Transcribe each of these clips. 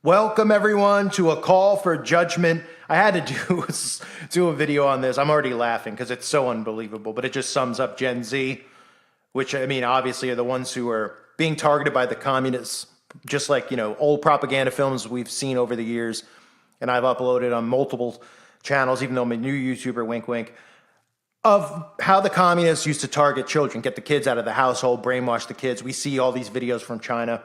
Welcome everyone to a call for judgment. I had to do a video on this. I'm already laughing because it's so unbelievable, but it just sums up Gen Z, which I mean, obviously are the ones who are being targeted by the communists, just like, old propaganda films we've seen over the years. And I've uploaded on multiple channels, even though I'm a new YouTuber, wink, wink, of how the communists used to target children, get the kids out of the household, brainwash the kids. We see all these videos from China,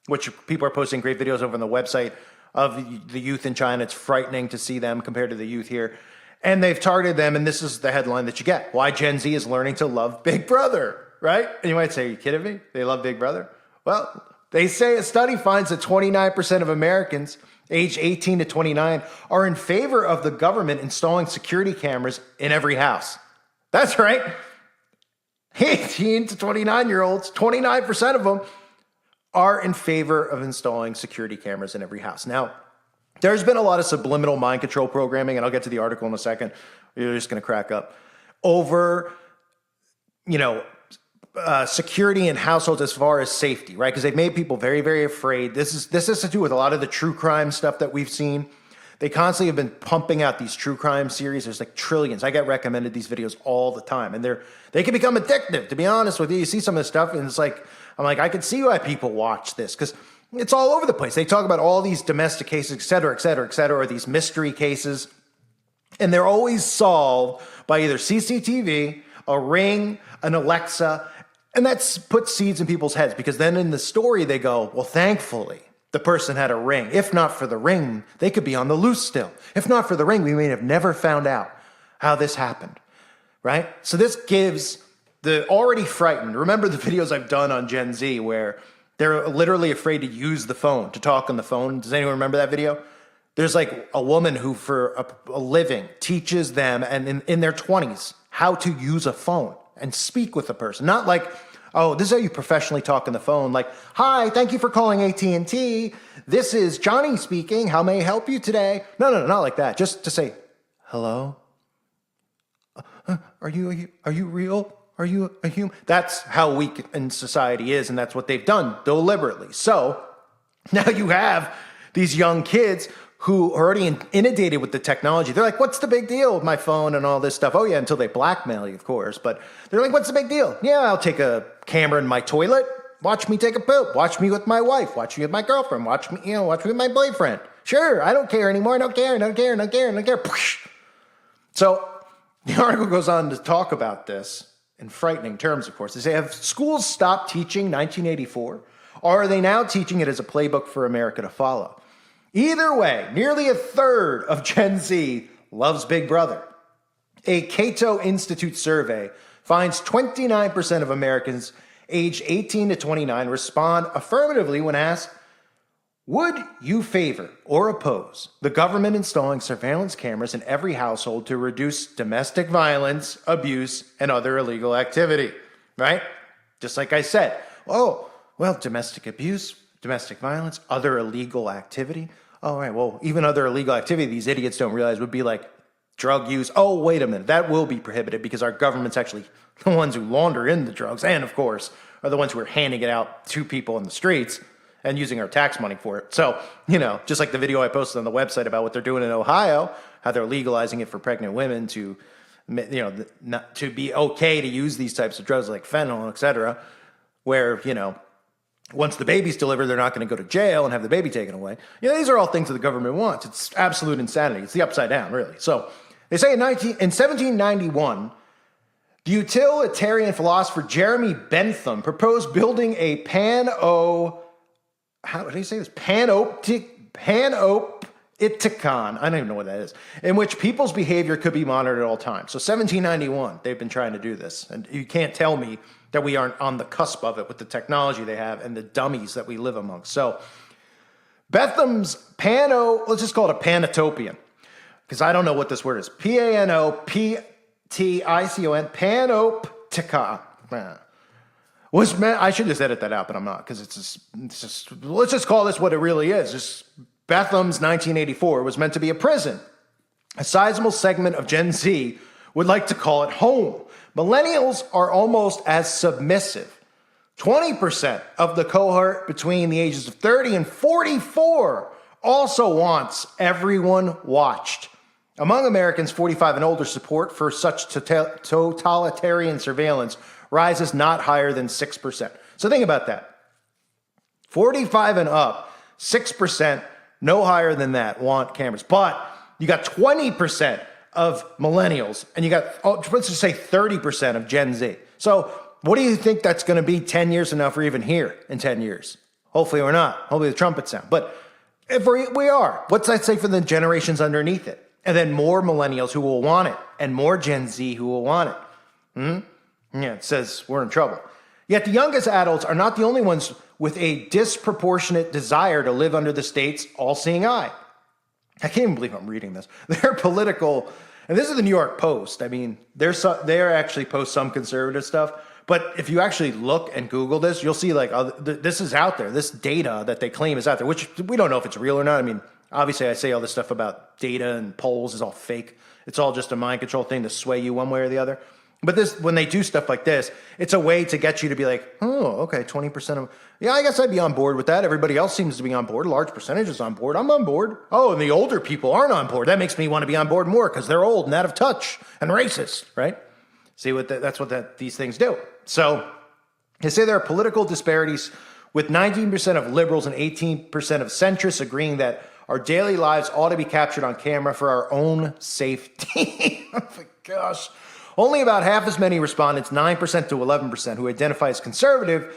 which people are posting great videos over on the website of the youth in China. It's frightening to see them compared to the youth here. And they've targeted them, and this is the headline that you get. Why Gen Z is learning to love Big Brother, right? And you might say, are you kidding me? They love Big Brother? Well, they say a study finds that 29% of Americans aged 18 to 29 are in favor of the government installing security cameras in every house. That's right. 18 to 29-year-olds, 29% of them are in favor of installing security cameras in every house. Now, there's been a lot of subliminal mind control programming, and I'll get to the article in a second. You're just going to crack up over, security in households as far as safety, right? Because they've made people very, very afraid. This has to do with a lot of the true crime stuff that we've seen. They constantly have been pumping out these true crime series. There's like trillions. I get recommended these videos all the time, and they can become addictive, to be honest with you. You see some of this stuff, and it's like, I'm like, I can see why people watch this, because it's all over the place. They talk about all these domestic cases, et cetera, et cetera, et cetera, or these mystery cases, and they're always solved by either CCTV, a Ring, an Alexa, and that's put seeds in people's heads, because then in the story they go, well, thankfully, the person had a Ring. If not for the Ring, they could be on the loose still. If not for the Ring, we may have never found out how this happened, right? So this gives the already frightened. Remember the videos I've done on Gen Z where they're literally afraid to use the phone, to talk on the phone. Does anyone remember that video? There's like a woman who for a living teaches them, and in their 20s, how to use a phone and speak with a person. Not like, oh, this is how you professionally talk on the phone. Like, hi, thank you for calling AT&T. This is Johnny speaking. How may I help you today? No, not like that. Just to say, hello? Are you real? Are you a human? That's how weak in society is, and that's what they've done deliberately. So now you have these young kids who are already inundated with the technology. They're like, what's the big deal with my phone and all this stuff? Oh yeah, until they blackmail you, of course. But they're like, what's the big deal? Yeah, I'll take a camera in my toilet. Watch me take a poop. Watch me with my wife. Watch me with my girlfriend. Watch me with my boyfriend. Sure, I don't care anymore. I don't care. So the article goes on to talk about this in frightening terms, of course. They say, have schools stopped teaching 1984? Or are they now teaching it as a playbook for America to follow? Either way, nearly a third of Gen Z loves Big Brother. A Cato Institute survey finds 29% of Americans aged 18 to 29 respond affirmatively when asked, would you favor or oppose the government installing surveillance cameras in every household to reduce domestic violence, abuse, and other illegal activity? Right? Just like I said, oh, well, domestic abuse, domestic violence, other illegal activity. All right, well, even other illegal activity these idiots don't realize would be like drug use. Oh, wait a minute, that will be prohibited because our government's actually the ones who launder in the drugs and, of course, are the ones who are handing it out to people in the streets and using our tax money for it. So, just like the video I posted on the website about what they're doing in Ohio, how they're legalizing it for pregnant women to, not to be okay to use these types of drugs like fentanyl, et cetera, where, once the baby's delivered, they're not going to go to jail and have the baby taken away. These are all things that the government wants. It's absolute insanity. It's the upside down, really. So they say in 1791, the utilitarian philosopher Jeremy Bentham proposed building a how do you say this? Panopticon. I don't even know what that is. In which people's behavior could be monitored at all times. So 1791, they've been trying to do this. And you can't tell me that we aren't on the cusp of it with the technology they have and the dummies that we live among. So Bentham's let's just call it a Panotopian, because I don't know what this word is. Panopticon, Panopticon. Was meant, I should just edit that out, but I'm not, because it's just, let's just call this what it really is. Just Bentham's 1984 was meant to be a prison. A sizable segment of Gen Z would like to call it home. Millennials are almost as submissive. 20% of the cohort between the ages of 30 and 44 also wants everyone watched. Among Americans 45 and older, support for such totalitarian surveillance rises not higher than 6%. So think about that. 45 and up, 6%, no higher than that, want cameras. But you got 20% of millennials, and you got, let's just say 30% of Gen Z. So what do you think that's going to be 10 years from now if we're even here in 10 years? Hopefully we're not. Hopefully the trumpet sound. But if we are, what's that say for the generations underneath it? And then more millennials who will want it, and more Gen Z who will want it. Yeah, it says we're in trouble. Yet the youngest adults are not the only ones with a disproportionate desire to live under the state's all-seeing eye. I can't even believe I'm reading this. They're political, and this is the New York Post. I mean, they actually post some conservative stuff, but if you actually look and Google this, you'll see like this is out there. This data that they claim is out there, which we don't know if it's real or not. I mean, obviously I say all this stuff about data and polls is all fake. It's all just a mind control thing to sway you one way or the other. But this, when they do stuff like this, it's a way to get you to be like, oh, okay, 20% of, yeah, I guess I'd be on board with that. Everybody else seems to be on board. A large percentage is on board. I'm on board. Oh, and the older people aren't on board. That makes me want to be on board more because they're old and out of touch and racist, right? See what that's what these things do. So they say there are political disparities with 19% of liberals and 18% of centrists agreeing that our daily lives ought to be captured on camera for our own safety. Oh my gosh. Only about half as many respondents, 9% to 11%, who identify as conservative,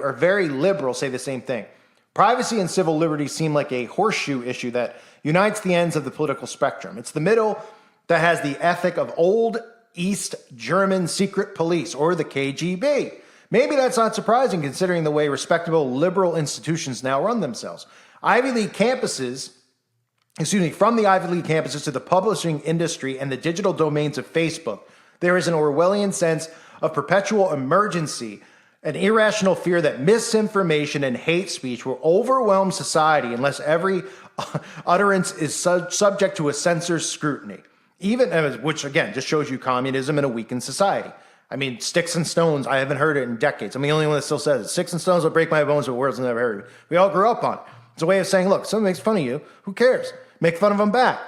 or very liberal say the same thing. Privacy and civil liberties seem like a horseshoe issue that unites the ends of the political spectrum. It's the middle that has the ethic of old East German secret police, or the KGB. Maybe that's not surprising considering the way respectable liberal institutions now run themselves. From the Ivy League campuses to the publishing industry and the digital domains of Facebook, there is an Orwellian sense of perpetual emergency, an irrational fear that misinformation and hate speech will overwhelm society unless every utterance is subject to a censor's scrutiny. Which again just shows you communism in a weakened society. I mean, sticks and stones, I haven't heard it in decades. I'm the only one that still says it. Sticks and stones will break my bones, but words will never hurt me. We all grew up on it. It's a way of saying, look, someone makes fun of you, who cares? Make fun of them back.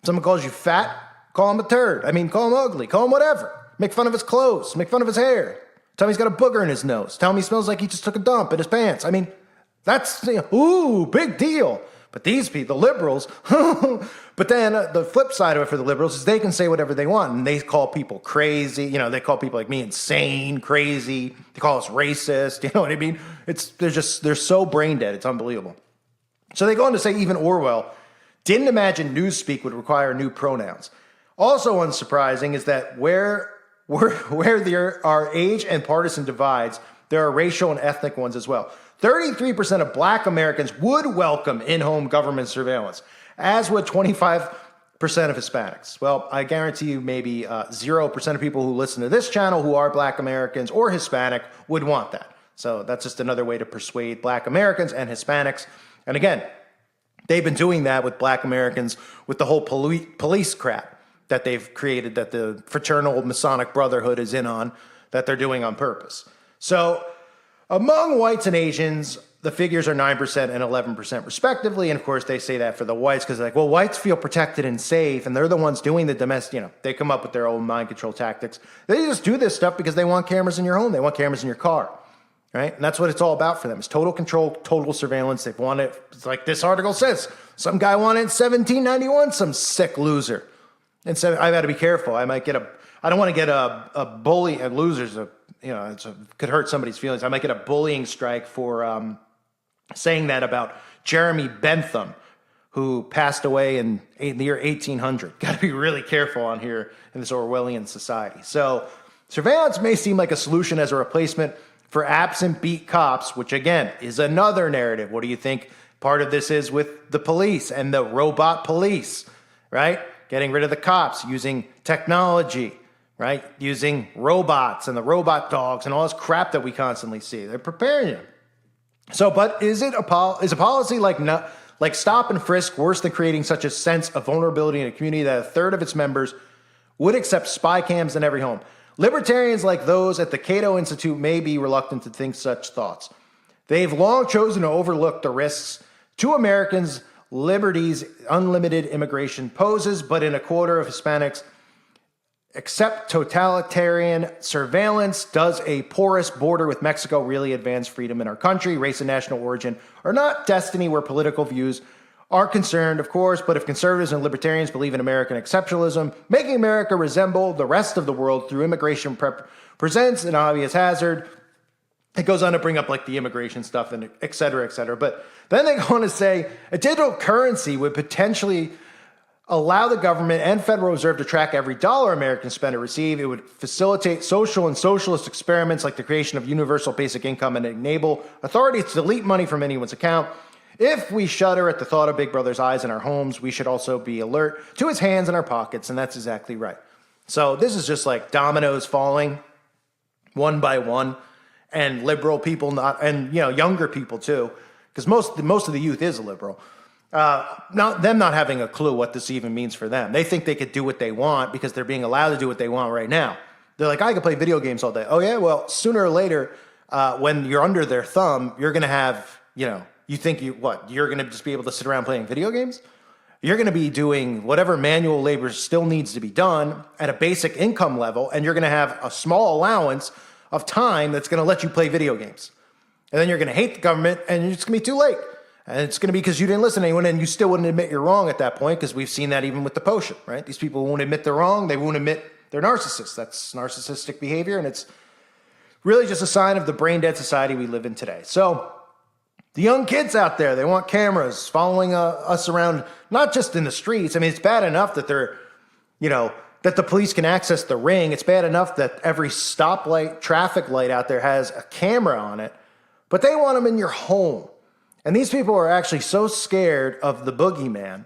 Someone calls you fat, call him a turd. I mean, call him ugly, call him whatever. Make fun of his clothes, make fun of his hair. Tell him he's got a booger in his nose. Tell him he smells like he just took a dump in his pants. I mean, that's, ooh, big deal. But these people, the liberals, but then the flip side of it for the liberals is they can say whatever they want. And they call people crazy. They call people like me insane, crazy. They call us racist. You know what I mean? They're so brain dead. It's unbelievable. So they go on to say even Orwell didn't imagine newspeak would require new pronouns. Also unsurprising is that where there are age and partisan divides, there are racial and ethnic ones as well. 33% of black Americans would welcome in-home government surveillance, as would 25% of Hispanics. Well, I guarantee you maybe 0% of people who listen to this channel who are black Americans or Hispanic would want that. So that's just another way to persuade black Americans and Hispanics. And again, they've been doing that with black Americans with the whole police crap that they've created, that the fraternal Masonic Brotherhood is in on, that they're doing on purpose. So among whites and Asians, the figures are 9% and 11% respectively. And of course, they say that for the whites because they're like, well, whites feel protected and safe, and they're the ones doing the domestic, they come up with their own mind control tactics. They just do this stuff because they want cameras in your home. They want cameras in your car. Right? And that's what it's all about for them. It's total control, total surveillance. They've wanted it. It's like this article says. Some guy wanted it in 1791, some sick loser. And so I've got to be careful. I don't want to get a bully, and losers, could hurt somebody's feelings. I might get a bullying strike for saying that about Jeremy Bentham, who passed away in the year 1800. Got to be really careful on here in this Orwellian society. So surveillance may seem like a solution as a replacement for absent beat cops, which again is another narrative. What do you think part of this is with the police and the robot police, right? Getting rid of the cops, using technology, right? Using robots and the robot dogs and all this crap that we constantly see. They're preparing you. So, but is a policy like stop and frisk worse than creating such a sense of vulnerability in a community that a third of its members would accept spy cams in every home? Libertarians like those at the Cato Institute may be reluctant to think such thoughts. They've long chosen to overlook the risks To Americans, liberties, unlimited immigration poses, but in a quarter of Hispanics accept totalitarian surveillance. Does a porous border with Mexico really advance freedom in our country? Race and national origin are not destiny where political views are concerned, of course, but if conservatives and libertarians believe in American exceptionalism, making America resemble the rest of the world through immigration presents an obvious hazard. It goes on to bring up like the immigration stuff and et cetera, et cetera. But then they go on to say a digital currency would potentially allow the government and Federal Reserve to track every dollar Americans spend or receive. It would facilitate social and socialist experiments like the creation of universal basic income and enable authorities to delete money from anyone's account. If we shudder at the thought of Big Brother's eyes in our homes, we should also be alert to his hands in our pockets, and that's exactly right. So this is just like dominoes falling one by one, and liberal people not, and younger people too, because most of the youth is liberal. Not having a clue what this even means for them. They think they could do what they want because they're being allowed to do what they want right now. They're like, I can play video games all day. Oh yeah, well, sooner or later, when you're under their thumb, you're gonna have, you think you're gonna just be able to sit around playing video games? You're gonna be doing whatever manual labor still needs to be done at a basic income level, and you're gonna have a small allowance of time that's gonna let you play video games. And then you're gonna hate the government, and it's gonna be too late. And it's going to be because you didn't listen to anyone, and you still wouldn't admit you're wrong at that point, because we've seen that even with the potion, right? These people won't admit they're wrong. They won't admit they're narcissists. That's narcissistic behavior, and it's really just a sign of the brain-dead society we live in today. So the young kids out there, they want cameras following us around, not just in the streets. I mean, it's bad enough that they're, that the police can access the ring. It's bad enough that every stoplight, traffic light out there has a camera on it, but they want them in your home. And these people are actually so scared of the boogeyman,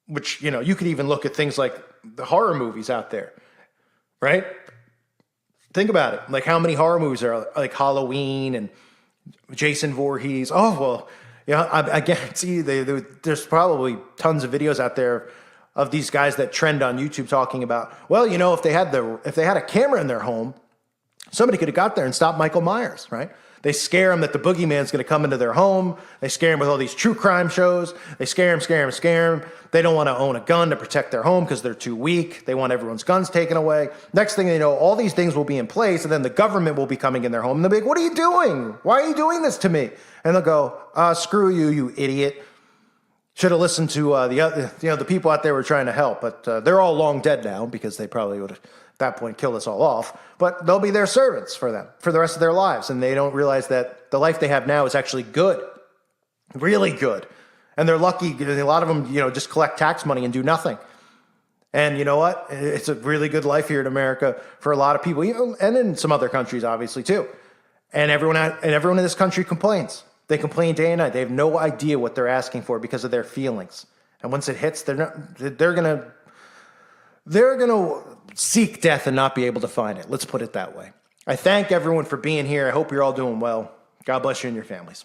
which, you could even look at things like the horror movies out there, right? Think about it. Like how many horror movies are like Halloween and Jason Voorhees. Oh, well, I guarantee there's probably tons of videos out there of these guys that trend on YouTube talking about, well, if they had a camera in their home, somebody could have got there and stopped Michael Myers, right? They scare them that the boogeyman's going to come into their home. They scare them with all these true crime shows. They scare them. They don't want to own a gun to protect their home because they're too weak. They want everyone's guns taken away. Next thing they know, all these things will be in place, and then the government will be coming in their home. And they'll be like, what are you doing? Why are you doing this to me? And they'll go, screw you, you idiot. Should have listened to the people out there who were trying to help. But they're all long dead now because they probably would have, at that point, killed us all off. But they'll be their servants for them for the rest of their lives. And they don't realize that the life they have now is actually good, really good. And they're lucky. A lot of them, just collect tax money and do nothing. And you know what? It's a really good life here in America for a lot of people, and in some other countries, obviously, too. And everyone in this country complains. They complain day and night. They have no idea what they're asking for because of their feelings. And once it hits, they're gonna seek death and not be able to find it. Let's put it that way. I thank everyone for being here. I hope you're all doing well. God bless you and your families.